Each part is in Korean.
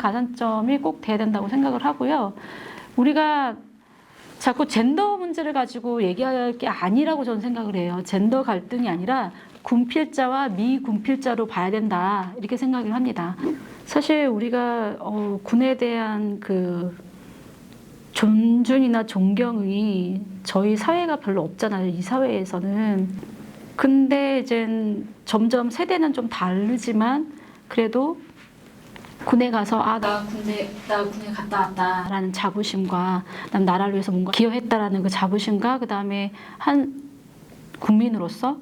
가산점이 꼭 돼야 된다고 생각을 하고요. 우리가 자꾸 젠더 문제를 가지고 얘기할 게 아니라고 저는 생각을 해요. 젠더 갈등이 아니라 군필자와 미군필자로 봐야 된다, 이렇게 생각을 합니다. 사실 우리가 군에 대한 그 존중이나 존경이 저희 사회가 별로 없잖아요, 이 사회에서는. 근데 이제 점점 세대는 좀 다르지만 그래도 군에 가서 나 군에 갔다 왔다라는 자부심과 난 나라를 위해서 뭔가 기여했다라는 그 자부심과 그다음에 한 국민으로서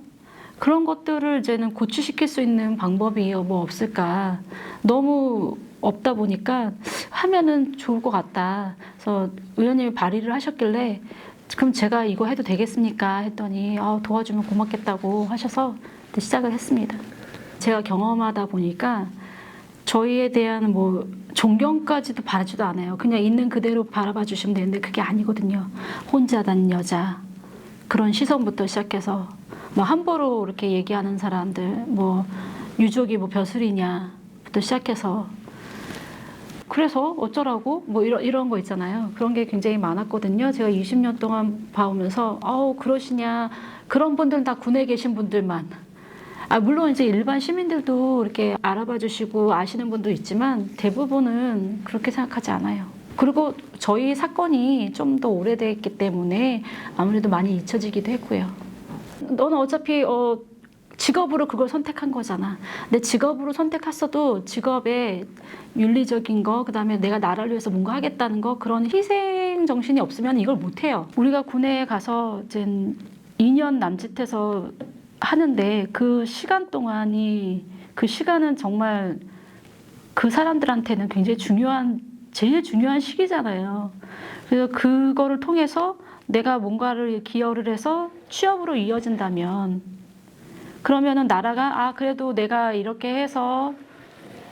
그런 것들을 이제는 고취시킬 수 있는 방법이 뭐 없을까. 너무 없다 보니까 하면은 좋을 것 같다. 그래서 의원님이 발의를 하셨길래 그럼 제가 이거 해도 되겠습니까 했더니 도와주면 고맙겠다고 하셔서 시작을 했습니다. 제가 경험하다 보니까 저희에 대한 뭐 존경까지도 바라지도 않아요. 그냥 있는 그대로 바라봐 주시면 되는데 그게 아니거든요. 혼자단 여자 그런 시선부터 시작해서 뭐 함부로 이렇게 얘기하는 사람들, 뭐 유족이 뭐 벼슬이냐부터 시작해서 그래서 어쩌라고 뭐 이런 거 있잖아요. 그런 게 굉장히 많았거든요. 제가 20년 동안 봐오면서 그러시냐, 그런 분들은 다 군에 계신 분들만. 물론 이제 일반 시민들도 이렇게 알아봐 주시고 아시는 분도 있지만 대부분은 그렇게 생각하지 않아요. 그리고 저희 사건이 좀 더 오래됐기 때문에 아무래도 많이 잊혀지기도 했고요. 너는 어차피 직업으로 그걸 선택한 거잖아. 근데 직업으로 선택했어도 직업에 윤리적인 거, 그다음에 내가 나라를 위해서 뭔가 하겠다는 거, 그런 희생 정신이 없으면 이걸 못 해요. 우리가 군에 가서 이제 2년 남짓해서 하는데 그 시간 동안이, 그 시간은 정말 그 사람들한테는 굉장히 제일 중요한 시기잖아요. 그래서 그거를 통해서 내가 뭔가를 기여를 해서 취업으로 이어진다면, 그러면은 나라가 그래도 내가 이렇게 해서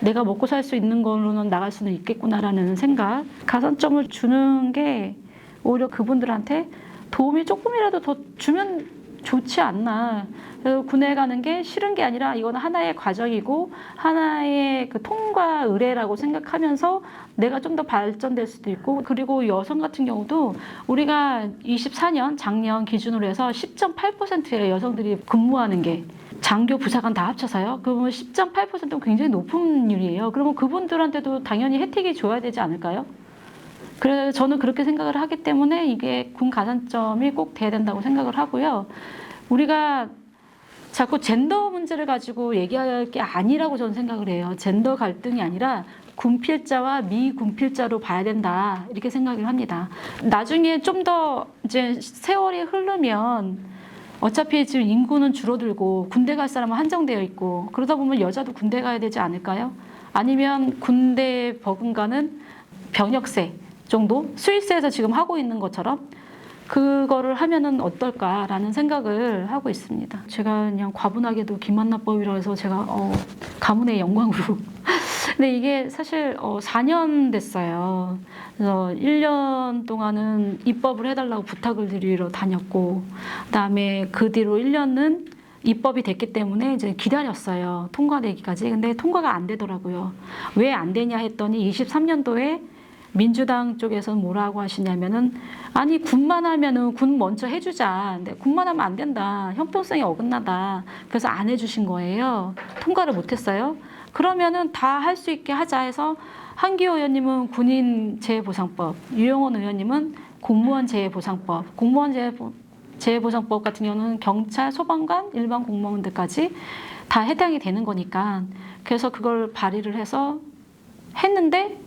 내가 먹고 살 수 있는 걸로는 나갈 수는 있겠구나라는 생각, 가산점을 주는 게 오히려 그분들한테 도움이 조금이라도 더 주면 좋지 않나. 그래서 군에 가는 게 싫은 게 아니라 이거는 하나의 과정이고 하나의 그 통과 의례라고 생각하면서 내가 좀 더 발전될 수도 있고, 그리고 여성 같은 경우도 우리가 24년 작년 기준으로 해서 10.8%예요. 여성들이 근무하는 게. 장교 부사관 다 합쳐서요. 그러면 10.8%는 굉장히 높은 율이에요. 그러면 그분들한테도 당연히 혜택이 줘야 되지 않을까요? 그래서 저는 그렇게 생각을 하기 때문에 이게 군 가산점이 꼭 돼야 된다고 생각을 하고요. 우리가 자꾸 젠더 문제를 가지고 얘기할 게 아니라고 저는 생각을 해요. 젠더 갈등이 아니라 군필자와 미군필자로 봐야 된다, 이렇게 생각을 합니다. 나중에 좀 더 이제 세월이 흐르면 어차피 지금 인구는 줄어들고 군대 갈 사람은 한정되어 있고 그러다 보면 여자도 군대 가야 되지 않을까요? 아니면 군대에 버금가는 병역세 정도? 스위스에서 지금 하고 있는 것처럼 그거를 하면은 어떨까라는 생각을 하고 있습니다. 제가 그냥 과분하게도 김한나법이라 해서 제가 가문의 영광으로 근데 이게 사실 4년 됐어요. 그래서 1년 동안은 입법을 해달라고 부탁을 드리러 다녔고, 그다음에 그 뒤로 1년은 입법이 됐기 때문에 이제 기다렸어요. 통과되기까지. 근데 통과가 안 되더라고요. 왜 안 되냐 했더니 23년도에 민주당 쪽에서는 뭐라고 하시냐면은 아니 군만 하면은 군 먼저 해주자. 근데 군만 하면 안 된다. 형평성이 어긋나다. 그래서 안 해주신 거예요. 통과를 못했어요. 그러면은 다 할 수 있게 하자 해서 한기호 의원님은 군인 재해보상법, 유영원 의원님은 공무원 재해보상법, 공무원 재해보상법 같은 경우는 경찰, 소방관, 일반 공무원들까지 다 해당이 되는 거니까 그래서 그걸 발의를 해서 했는데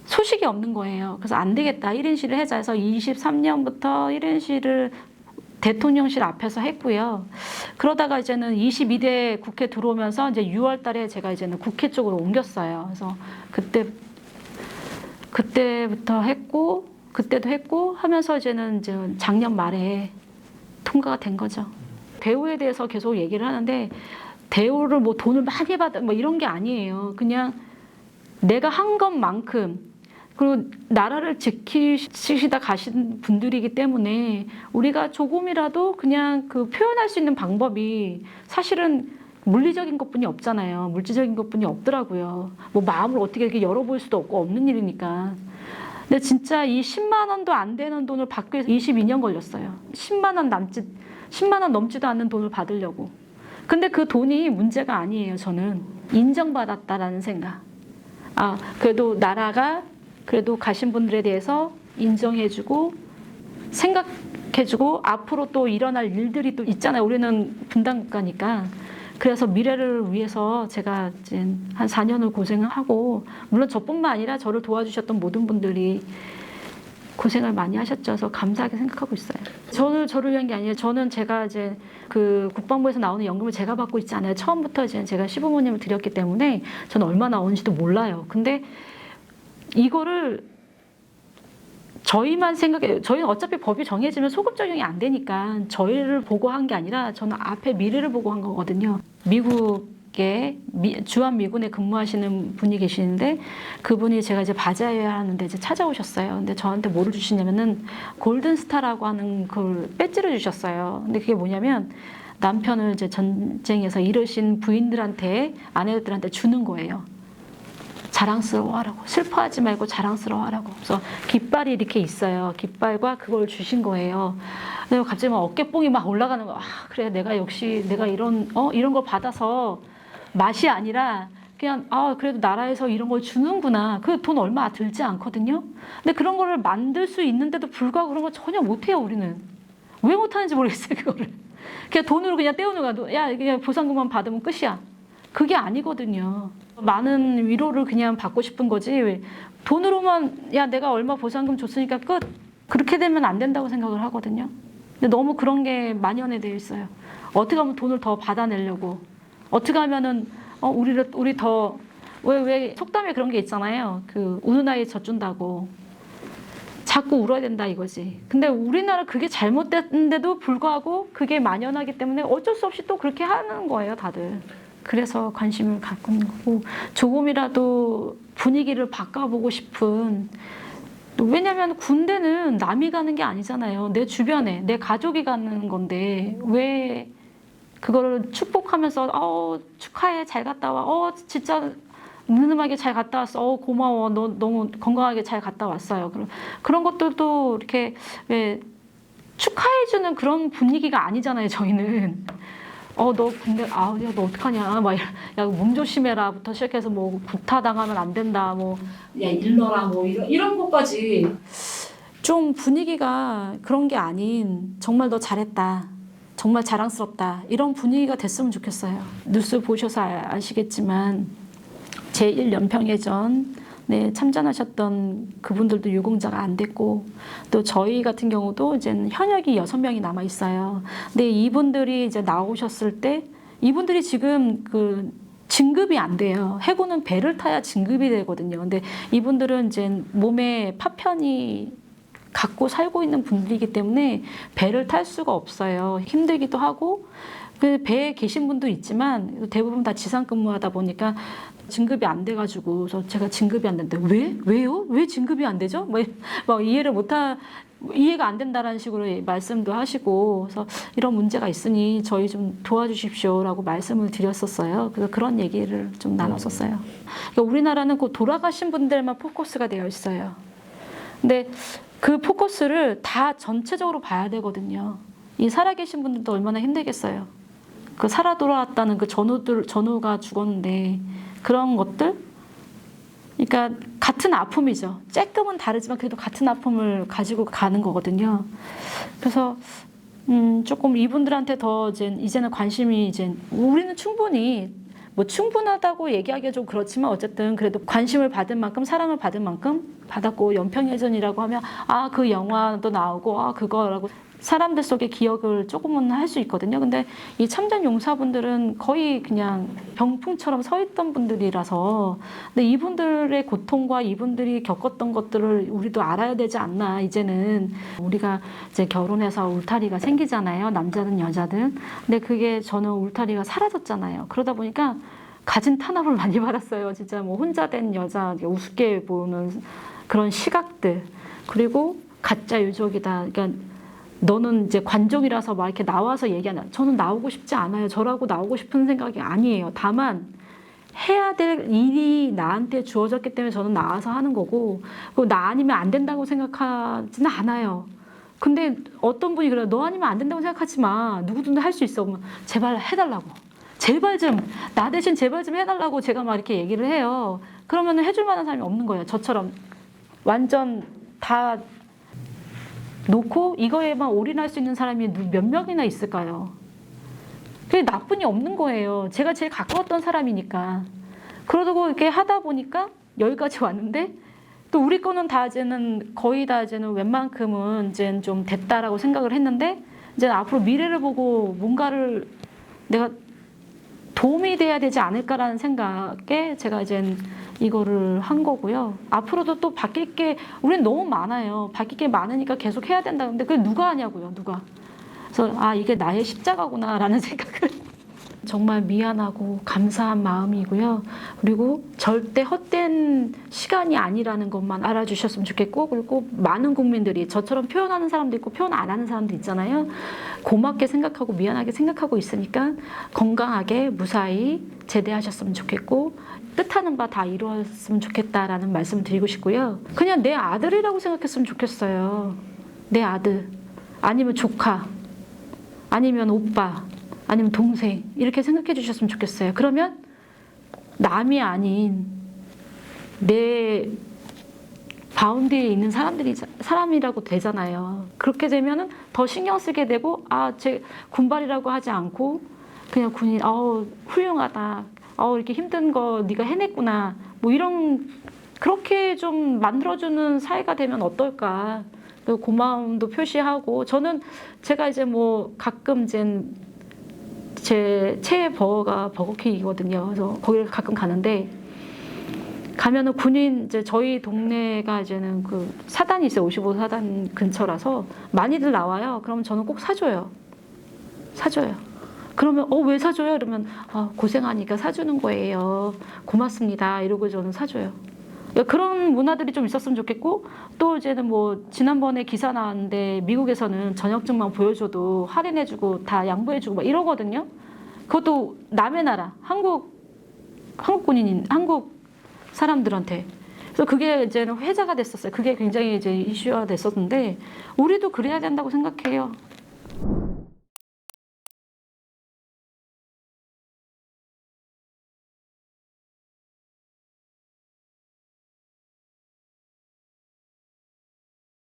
소식이 없는 거예요. 그래서 안 되겠다. 1인 시를 하자 해서 23년부터 1인 시를 대통령실 앞에서 했고요. 그러다가 이제는 22대 국회 들어오면서 이제 6월 달에 제가 이제는 국회 쪽으로 옮겼어요. 그래서 그때부터 했고, 그때도 했고 하면서 이제는 이제 작년 말에 통과가 된 거죠. 대우에 대해서 계속 얘기를 하는데 대우를 뭐 돈을 많이 받아 뭐 이런 게 아니에요. 그냥 내가 한 것만큼, 그리고 나라를 지키시다 가신 분들이기 때문에 우리가 조금이라도 그냥 그 표현할 수 있는 방법이 사실은 물리적인 것뿐이 없잖아요. 물질적인 것뿐이 없더라고요. 뭐 마음을 어떻게 이렇게 열어볼 수도 없고 없는 일이니까. 근데 진짜 이 10만 원도 안 되는 돈을 받기 위해서 22년 걸렸어요. 10만 원 넘지도 않는 돈을 받으려고. 근데 그 돈이 문제가 아니에요. 저는 인정받았다라는 생각. 아, 그래도 나라가 그래도 가신 분들에 대해서 인정해주고 생각해주고 앞으로 또 일어날 일들이 또 있잖아요. 우리는 분단국가니까. 그래서 미래를 위해서 제가 이제 한 4년을 고생을 하고, 물론 저뿐만 아니라 저를 도와주셨던 모든 분들이 고생을 많이 하셨죠. 그래서 감사하게 생각하고 있어요. 저를 위한 게 아니에요. 저는 제가 이제 그 국방부에서 나오는 연금을 제가 받고 있지 않아요. 처음부터 이제 제가 시부모님을 드렸기 때문에 저는 얼마 나오는지도 몰라요. 근데 이거를 저희만 생각해요. 저희는 어차피 법이 정해지면 소급 적용이 안 되니까 저희를 보고 한 게 아니라 저는 앞에 미래를 보고 한 거거든요. 미국에 주한미군에 근무하시는 분이 계시는데 그분이 제가 이제 바자회를 하는데 이제 찾아오셨어요. 근데 저한테 뭐를 주시냐면은 골든스타라고 하는 그 배지를 주셨어요. 근데 그게 뭐냐면 남편을 이제 전쟁에서 잃으신 부인들한테, 아내들한테 주는 거예요. 자랑스러워하라고. 슬퍼하지 말고 자랑스러워하라고. 그래서 깃발이 이렇게 있어요. 깃발과 그걸 주신 거예요. 근데 갑자기 막 어깨뽕이 막 올라가는 거야. 아, 그래, 내가 역시 내가 이런 걸 받아서 맛이 아니라 그냥 그래도 나라에서 이런 걸 주는구나. 그 돈 얼마 들지 않거든요. 근데 그런 거를 만들 수 있는데도 불구하고 그런 거 전혀 못해요. 우리는 왜 못하는지 모르겠어요. 그거를 그냥 돈으로 그냥 떼우는 거야. 야, 그냥 보상금만 받으면 끝이야. 그게 아니거든요. 많은 위로를 그냥 받고 싶은 거지. 돈으로만 야, 내가 얼마 보상금 줬으니까 끝. 그렇게 되면 안 된다고 생각을 하거든요. 근데 너무 그런 게 만연해 되어 있어요. 어떻게 하면 돈을 더 받아내려고. 어떻게 하면은 우리 더 왜 속담에 그런 게 있잖아요. 그 우는 아이 젖준다고. 자꾸 울어야 된다 이거지. 근데 우리나라 그게 잘못됐는데도 불구하고 그게 만연하기 때문에 어쩔 수 없이 또 그렇게 하는 거예요, 다들. 그래서 관심을 갖고 있는 거고, 조금이라도 분위기를 바꿔보고 싶은, 왜냐면 군대는 남이 가는 게 아니잖아요. 내 주변에 내 가족이 가는 건데 왜 그거를 축복하면서 축하해, 잘 갔다 와, 진짜 느느하게 잘 갔다 왔어, 고마워, 너 너무 건강하게 잘 갔다 왔어요. 그런 것들도 이렇게 왜 축하해주는 그런 분위기가 아니잖아요, 저희는. 너 군대, 야, 너 어떡하냐. 막, 야, 몸 조심해라. 부터 시작해서 뭐, 구타당하면 안 된다. 뭐, 야, 일러라. 뭐, 이런 것까지. 좀 분위기가 그런 게 아닌, 정말 너 잘했다. 정말 자랑스럽다. 이런 분위기가 됐으면 좋겠어요. 뉴스 보셔서 아시겠지만, 제1연평해전, 네, 참전하셨던 그분들도 유공자가 안 됐고, 또 저희 같은 경우도 이제 현역이 6명이 남아 있어요. 근데 이분들이 이제 나오셨을 때, 이분들이 지금 그 진급이 안 돼요. 해군은 배를 타야 진급이 되거든요. 근데 이분들은 이제 몸에 파편이 갖고 살고 있는 분들이기 때문에 배를 탈 수가 없어요. 힘들기도 하고, 그 배에 계신 분도 있지만 대부분 다 지상 근무하다 보니까 진급이 안 돼가지고, 그래서 제가 진급이 안 된대. 왜요? 왜 진급이 안 되죠? 막 이해가 안 된다라는 식으로 말씀도 하시고, 그래서 이런 문제가 있으니 저희 좀 도와주십시오라고 말씀을 드렸었어요. 그래서 그런 얘기를 좀 나눴었어요. 그러니까 우리나라는 그 돌아가신 분들만 포커스가 되어 있어요. 근데 그 포커스를 다 전체적으로 봐야 되거든요. 이 살아계신 분들도 얼마나 힘들겠어요. 그 살아 돌아왔다는 그 전우가 죽었는데, 그런 것들? 그러니까 같은 아픔이죠. 조금은 다르지만 그래도 같은 아픔을 가지고 가는 거거든요. 그래서 조금 이분들한테 더 이제는 관심이 우리는 충분히 뭐 충분하다고 얘기하기가 좀 그렇지만 어쨌든 그래도 관심을 받은 만큼, 사랑을 받은 만큼 받았고, 연평해전이라고 하면 그 영화도 나오고 그거라고 사람들 속에 기억을 조금은 할 수 있거든요. 근데 이 참전 용사분들은 거의 그냥 병풍처럼 서 있던 분들이라서, 근데 이분들의 고통과 이분들이 겪었던 것들을 우리도 알아야 되지 않나. 이제는 우리가 이제 결혼해서 울타리가 생기잖아요. 남자든 여자든. 근데 그게 저는 울타리가 사라졌잖아요. 그러다 보니까 가진 탄압을 많이 받았어요. 진짜 뭐 혼자 된 여자 우습게 보는 그런 시각들, 그리고 가짜 유족이다. 그러니까 너는 이제 관종이라서 막 이렇게 나와서 얘기하는. 저는 나오고 싶지 않아요. 저라고 나오고 싶은 생각이 아니에요. 다만 해야 될 일이 나한테 주어졌기 때문에 저는 나와서 하는 거고, 나 아니면 안 된다고 생각하지는 않아요. 근데 어떤 분이 그래요. 너 아니면 안 된다고 생각하지 마. 누구든지 할 수 있어. 그러면 제발 해달라고. 제발 좀, 나 대신 제발 좀 해달라고 제가 막 이렇게 얘기를 해요. 그러면 해줄 만한 사람이 없는 거예요. 저처럼 완전 다 놓고 이거에만 올인할 수 있는 사람이 몇 명이나 있을까요? 그게 나쁜이 없는 거예요. 제가 제일 가까웠던 사람이니까. 그러고 이렇게 하다 보니까 여기까지 왔는데, 또 우리 거는 다 이제는 거의 다 이제는 웬만큼은 이제 좀 됐다라고 생각을 했는데, 이제 앞으로 미래를 보고 뭔가를 내가 도움이 돼야 되지 않을까라는 생각에 제가 이제 이거를 한 거고요. 앞으로도 또 바뀔 게 우리는 너무 많아요. 바뀔 게 많으니까 계속 해야 된다. 근데 그게 누가 하냐고요, 누가. 그래서 이게 나의 십자가구나라는 생각을 정말 미안하고 감사한 마음이고요. 그리고 절대 헛된 시간이 아니라는 것만 알아주셨으면 좋겠고, 그리고 많은 국민들이 저처럼 표현하는 사람도 있고 표현 안 하는 사람도 있잖아요. 고맙게 생각하고 미안하게 생각하고 있으니까 건강하게 무사히 제대하셨으면 좋겠고, 뜻하는 바 다 이루었으면 좋겠다라는 말씀을 드리고 싶고요. 그냥 내 아들이라고 생각했으면 좋겠어요. 내 아들, 아니면 조카, 아니면 오빠, 아니면 동생, 이렇게 생각해 주셨으면 좋겠어요. 그러면 남이 아닌 내 바운드에 있는 사람이라고 되잖아요. 그렇게 되면은 더 신경 쓰게 되고, 제 군발이라고 하지 않고 그냥 군인, 훌륭하다. 이렇게 힘든 거 네가 해냈구나. 뭐 이런, 그렇게 좀 만들어주는 사회가 되면 어떨까. 고마움도 표시하고, 제가 이제 뭐 가끔 이제 제 최애 버거가 버거킹이거든요. 그래서 거기를 가끔 가는데, 가면은 군인, 이제 저희 동네가 이제는 그 사단이 있어요. 55사단 근처라서 많이들 나와요. 그러면 저는 꼭 사줘요. 그러면 왜 사줘요? 이러면 고생하니까 사주는 거예요. 고맙습니다. 이러고 저는 사줘요. 그런 문화들이 좀 있었으면 좋겠고, 또 이제는 뭐 지난번에 기사 나왔는데 미국에서는 전역증만 보여줘도 할인해주고 다 양보해주고 막 이러거든요. 그것도 남의 나라, 한국 사람들한테. 그래서 그게 이제는 회자가 됐었어요. 그게 굉장히 이제 이슈가 됐었는데, 우리도 그래야 된다고 생각해요.